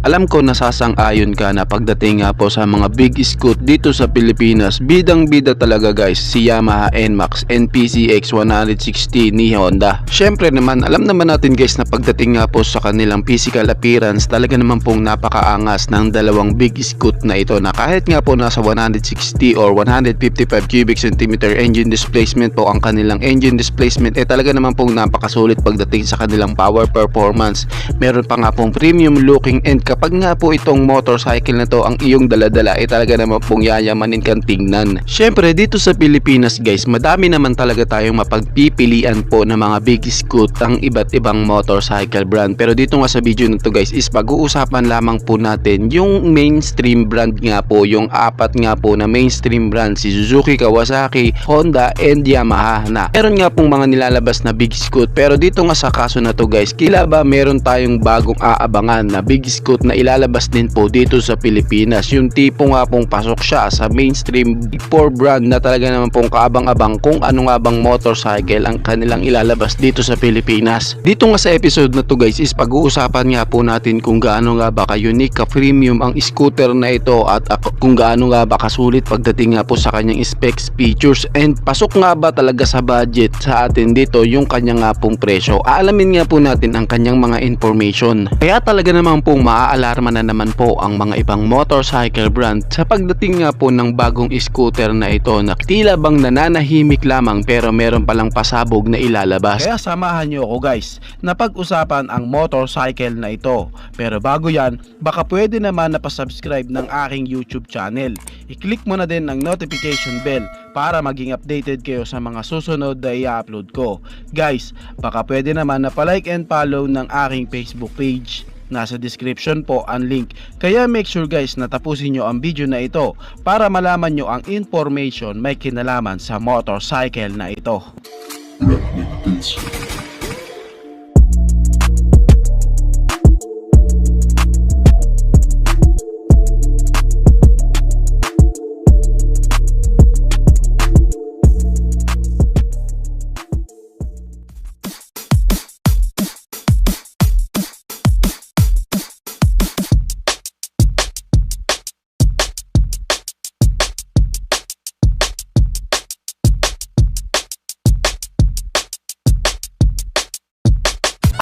Alam ko nasasang-ayon ka na pagdating nga po sa mga big scoot dito sa Pilipinas, bidang-bida talaga guys si Yamaha NMAX NPCX 160 ni Honda. Syempre naman alam naman natin guys na pagdating nga po sa kanilang physical appearance, talaga naman pong napakaangas ng dalawang big scoot na ito na kahit nga po nasa 160 or 155 cubic centimeter engine displacement po ang kanilang engine displacement, talaga naman pong napakasulit pagdating sa kanilang power performance. Meron pa nga pong premium looking, and kapag nga po itong motorcycle na to ang iyong daladala, talaga naman pong yayamanin kang tingnan. Syempre dito sa Pilipinas guys, madami naman talaga tayong mapagpipilian po ng mga big scoot ang iba't ibang motorcycle brand. Pero dito nga sa video na to guys is pag-uusapan lamang po natin yung mainstream brand nga po, yung apat nga po na mainstream brand, si Suzuki, Kawasaki, Honda, and Yamaha na meron nga pong mga nilalabas na big scoot. Pero dito nga sa kaso na to guys, kila ba meron tayong bagong aabangan na big scoot na ilalabas din po dito sa Pilipinas, yung tipo nga pong pasok siya sa mainstream big 4 brand na talaga naman pong kaabang-abang kung ano nga bang motorcycle ang kanilang ilalabas dito sa Pilipinas. Dito nga sa episode na to guys is pag-uusapan nga po natin kung gaano nga ba ka-unique, ka-premium ang scooter na ito at kung gaano nga ba kasulit pagdating nga po sa kanyang specs, features, and pasok nga ba talaga sa budget sa atin dito yung kanyang nga pong presyo. Aalamin nga po natin ang kanyang mga information. Kaya talaga naman pong maaalarma na naman po ang mga ibang motorcycle brand sa pagdating nga po ng bagong scooter na ito na tila bang nananahimik lamang pero meron palang pasabog na ilalabas. Kaya samahan nyo ako guys na pag-usapan ang motorcycle na ito. Pero bago yan, baka pwede naman na pa-subscribe ng aking YouTube channel. I-click mo na din ang notification bell para maging updated kayo sa mga susunod na i-upload ko. Guys, baka pwede naman na pa-like and follow ng aking Facebook page. Nasa description po ang link. Kaya make sure guys na tapusin nyo ang video na ito para malaman nyo ang information may kinalaman sa motorcycle na ito.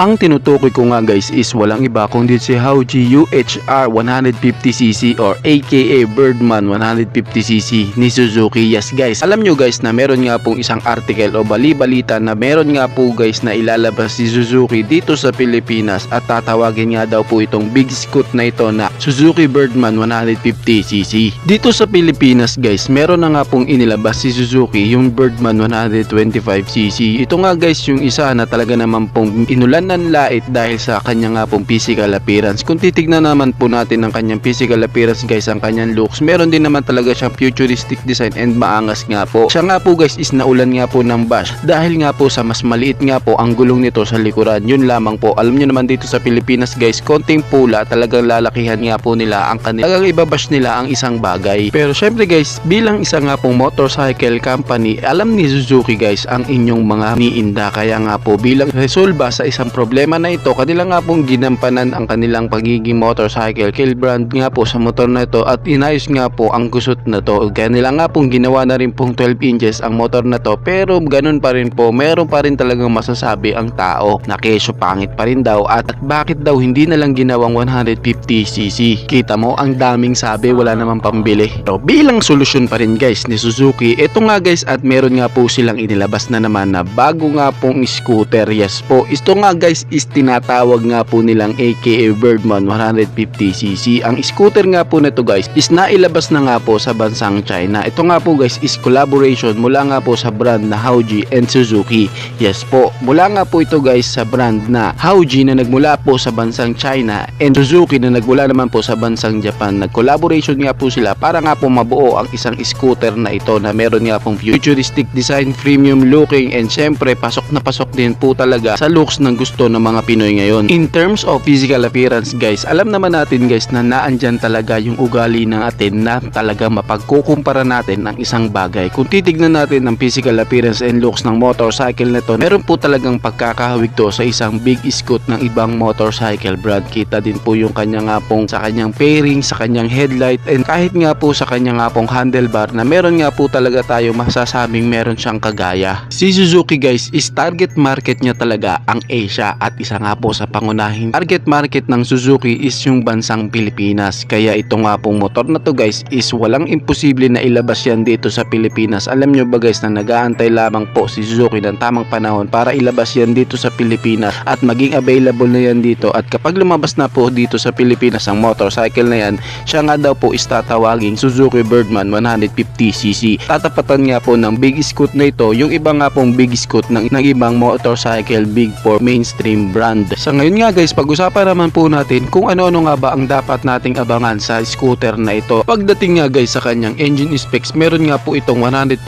Ang tinutukoy ko nga guys is walang iba kundi si Hauji UHR 150cc or aka Birdman 150cc ni Suzuki. Yes guys, alam nyo guys na meron nga pong isang article o bali-balita na meron nga po guys na ilalabas si Suzuki dito sa Pilipinas at tatawagin nga daw po itong big scoot na ito na Suzuki Birdman 150cc. Dito sa Pilipinas guys, meron na nga pong inilabas si Suzuki yung Birdman 125cc. Ito nga guys yung isa na talaga naman pong inulan lait dahil sa kanya nga pong physical appearance. Kung titignan naman po natin ang kanyang physical appearance guys, ang kanyang looks, meron din naman talaga siyang futuristic design and maangas nga po. Siya nga po guys is naulan nga po ng bash dahil nga po sa mas maliit nga po ang gulong nito sa likuran. Yun lamang po. Alam nyo naman dito sa Pilipinas guys, konting pula talagang lalakihan nga po nila ang kanila. Talagang ibabash nila ang isang bagay. Pero syempre guys, bilang isa nga pong motorcycle company, alam ni Suzuki guys ang inyong mga niinda. Kaya nga po bilang resolba sa isang problema na ito, kanila nga pong ginampanan ang kanilang pagiging motorcycle kill brand nga po sa motor na ito at inayos nga po ang gusot na to. Kanila nga pong ginawa na rin pong 12 inches ang motor na to, pero ganun pa rin po, meron pa rin talagang masasabi ang tao na kesyo pangit pa rin daw at bakit daw hindi na lang ginawang 150cc. Kita mo ang daming sabi, wala namang pambili. So, bilang solusyon pa rin guys ni Suzuki, ito nga guys at meron nga po silang inilabas na naman na bago nga pong scooter. Yes po, ito nga guys is tinatawag nga po nilang aka Birdman 150cc. Ang scooter nga po nito guys is nailabas na nga po sa bansang China. Ito nga po guys is collaboration mula nga po sa brand na Hauji and Suzuki. Yes po, mula nga po ito guys sa brand na Hauji na nagmula po sa bansang China and Suzuki na nagmula naman po sa bansang Japan. Nag-collaboration nga po sila para nga po mabuo ang isang scooter na ito na meron nga pong futuristic design, premium looking, and syempre pasok na pasok din po talaga sa looks ng gusto gusto ng mga Pinoy ngayon. In terms of physical appearance guys, alam naman natin guys na naandyan talaga yung ugali ng atin na talaga mapagkukumpara natin ang isang bagay. Kung titignan natin ang physical appearance and looks ng motorcycle na to, meron po talagang pagkakahawig to sa isang big scoot ng ibang motorcycle brand. Kita din po yung kanya nga pong sa kanyang fairing, sa kanyang headlight, and kahit nga po sa kanya nga pong handlebar na meron nga po talaga tayo masasabing meron siyang kagaya. Si Suzuki guys is target market niya talaga ang Asia, at isa nga po sa pangunahing target market ng Suzuki is yung bansang Pilipinas. Kaya ito nga pong motor na to guys is walang imposible na ilabas yan dito sa Pilipinas. Alam nyo ba guys na nag-aantay lamang po si Suzuki ng tamang panahon para ilabas yan dito sa Pilipinas at maging available na yan dito, at kapag lumabas na po dito sa Pilipinas ang motorcycle na yan, siya nga daw po is tatawaging Suzuki Birdman 150cc. Tatapatan nga po ng big scoot na ito yung iba nga pong big scoot ng ibang motorcycle big four mainstream brand. Sa ngayon nga guys, pag-usapan naman po natin kung ano-ano nga ba ang dapat nating abangan sa scooter na ito. Pagdating nga guys sa kanyang engine specs, meron nga po itong 149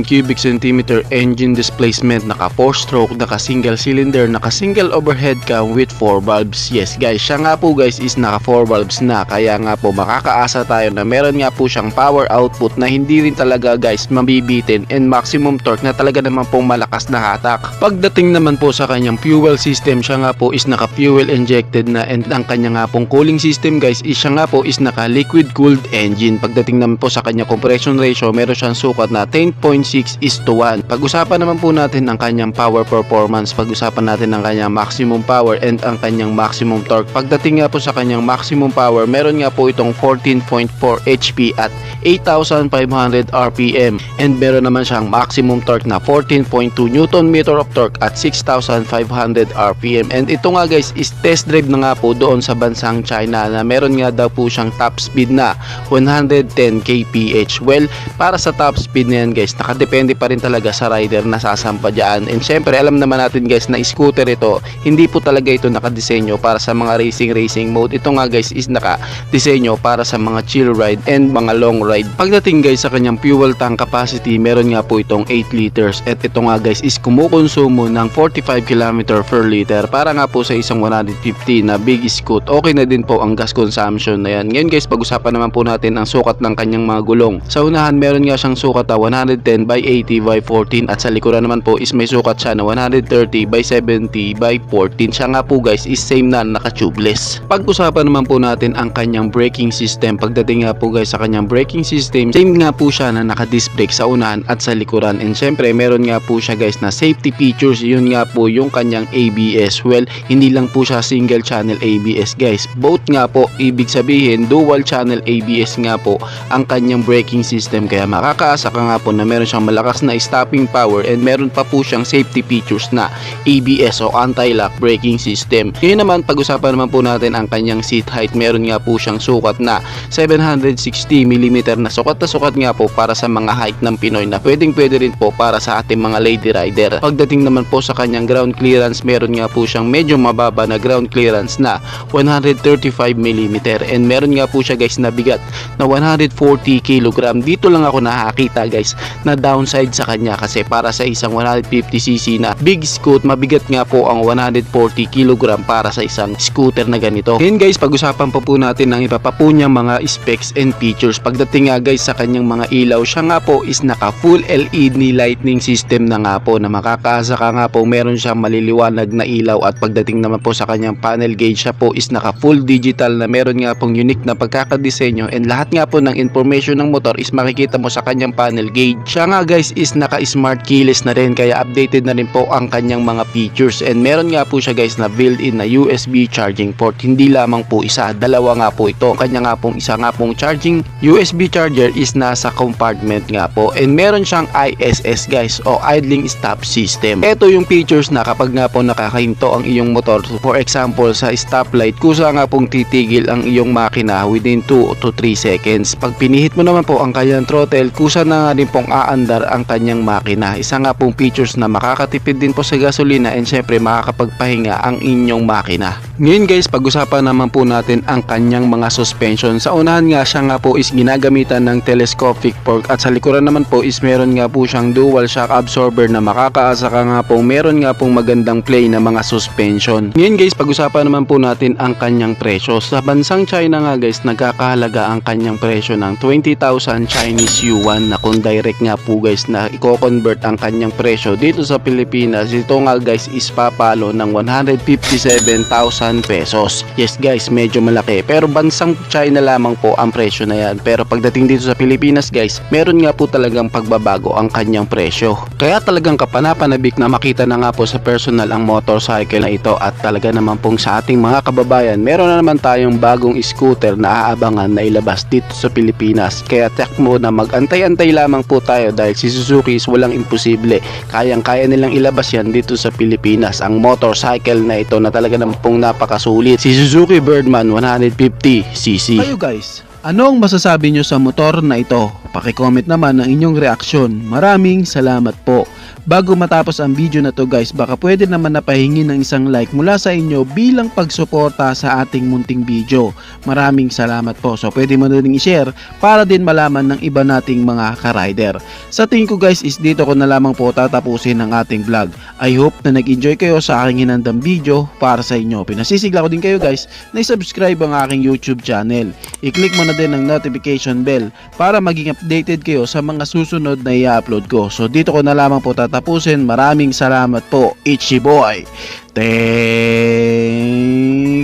cubic centimeter engine displacement, naka 4-stroke, naka single cylinder, naka single overhead cam with 4 valves. Yes guys, siya nga po guys is naka 4 valves na, kaya nga po makakaasa tayo na meron nga po siyang power output na hindi rin talaga guys mabibitin, and maximum torque na talaga naman pong malakas na hatak. Pagdating naman po sa kanyang fuel system, siya nga po is naka fuel injected na, and ang kanya nga pong cooling system guys is siya nga po is naka liquid cooled engine. Pagdating naman po sa kanya compression ratio, meron siyang sukat na 10.6:1. Pag-usapan naman po natin ang kanyang power performance, pag-usapan natin ang kanyang maximum power and ang kanyang maximum torque. Pagdating nga po sa kanyang maximum power, meron nga po itong 14.4 HP at 8,500 RPM, and meron naman siyang maximum torque na 14.2 Nm of torque at 6,500 RPM. And ito nga guys is test drive na nga po doon sa bansang China na meron nga daw po siyang top speed na 110 kph. Well, para sa top speed na yan guys, nakadepende pa rin talaga sa rider na sasampa dyan. And syempre alam naman natin guys na scooter ito, hindi po talaga ito nakadesenyo para sa mga racing mode. Ito nga guys is nakadesenyo para sa mga chill ride and mga long ride. Pagdating guys sa kanyang fuel tank capacity, meron nga po itong 8 liters, at ito nga guys is kumukonsumo ng 45 km per liter. Para nga po sa isang 150 na big scoot, okay na din po ang gas consumption na yan. Ngayon guys, pag-usapan naman po natin ang sukat ng kanyang mga gulong. Sa unahan meron nga siyang sukat na 110 by 80 by 14, at sa likuran naman po is may sukat siya na 130 by 70 by 14. Siya nga po guys is same na naka-tubeless. Pag-usapan naman po natin ang kanyang braking system. Pagdating nga po guys sa kanyang braking system, same nga po siya na naka-disc brake sa unahan at sa likuran. And syempre meron nga po siya guys na safety features, yun nga po yung kanyang ABS. Well, hindi lang po siya single channel ABS guys, both nga po, ibig sabihin dual channel ABS nga po ang kanyang braking system. Kaya makakaasa ka nga po na meron siyang malakas na stopping power, and meron pa po siyang safety features na ABS o anti-lock braking system. Ngayon naman, pag-usapan naman po natin ang kanyang seat height. Meron nga po siyang sukat na 760mm na sukat nga po para sa mga height ng Pinoy, na pwede rin po para sa ating mga lady rider. Pagdating naman po sa kanyang ground clearance, meron nga po siyang medyo mababa na ground clearance na 135mm, and meron nga po siya guys na bigat na 140 kg. Dito lang ako nakakita guys na downside sa kanya, kasi para sa isang 150cc na big scoot, mabigat nga po ang 140 kg para sa isang scooter na ganito. Ngayon guys, pag-usapan pa po natin ang iba pa po niyang mga specs and features. Pagdating nga guys sa kanyang mga ilaw, siya nga po is naka full LED lighting system na nga po, na makakaasa ka nga po meron siyang maliliwanag na ilaw. At pagdating naman po sa kanyang panel gauge, siya po is naka full digital na meron nga pong unique na pagkakadesenyo, and lahat nga po ng information ng motor is makikita mo sa kanyang panel gauge. Siya nga guys is naka smart keyless na rin, kaya updated na rin po ang kanyang mga features. And meron nga po siya guys na built-in na USB charging port, hindi lamang po isa, dalawa nga po ito. Kanya nga pong isa nga pong charging USB charger is nasa compartment nga po, and meron siyang ISS guys o idling stop system. Ito yung features na kapag nga po nakakahinto ang iyong motor, for example sa stoplight, kusa nga pong titigil ang iyong makina within 2 to 3 seconds. Pag pinihit mo naman po ang kanyang throttle, kusa na nga din pong aandar ang kanyang makina. Isa nga pong features na makakatipid din po sa gasolina, and syempre makakapagpahinga ang inyong makina. Ngayon guys, pag-usapan naman po natin ang kanyang mga suspension. Sa unahan nga, siya nga po is ginagamitan ng telescopic fork, at sa likuran naman po is meron nga po siyang dual shock absorber na makakaasa ka nga po meron nga pong magandang play na mga suspension. Ngayon guys, pag-usapan naman po natin ang kanyang presyo. Sa bansang China nga guys, nagkakahalaga ang kanyang presyo ng 20,000 Chinese yuan, na kung direct nga po guys na i-convert ang kanyang presyo dito sa Pilipinas, ito nga guys is papalo ng 157,000 pesos. Yes guys, medyo malaki, pero bansang China lamang po ang presyo na yan. Pero pagdating dito sa Pilipinas guys, meron nga po talagang pagbabago ang kanyang presyo. Kaya talagang kapanapanabik na makita na nga po sa personal ang motorcycle na ito, at talaga naman pong sa ating mga kababayan, meron na naman tayong bagong scooter na aabangan na ilabas dito sa Pilipinas. Kaya check mo na mag-antay-antay lamang po tayo, dahil si Suzuki is walang imposible. Kayang-kaya nilang ilabas yan dito sa Pilipinas, ang motorcycle na ito na talaga naman pong napakasulit, si Suzuki Birdman 150cc. Kayo guys, anong masasabi nyo sa motor na ito? Paki-comment naman ang inyong reaksyon. Maraming salamat po. Bago matapos ang video na to guys, baka pwede naman napahingi ng isang like mula sa inyo bilang pagsuporta sa ating munting video. Maraming salamat po. So pwede mo na rin i-share para din malaman ng iba nating mga ka-rider. Sa tingin ko guys is dito ko na lamang po tatapusin ang ating vlog. I hope na nag-enjoy kayo sa aking hinandang video para sa inyo. Pinasisigla ko din kayo guys na i-subscribe ang aking YouTube channel. I-click mo na din ang notification bell para maging updated kayo sa mga susunod na i-upload ko. So dito ko na lamang po tatapusin. Maraming salamat po, Ichi Boy. Thank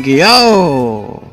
you.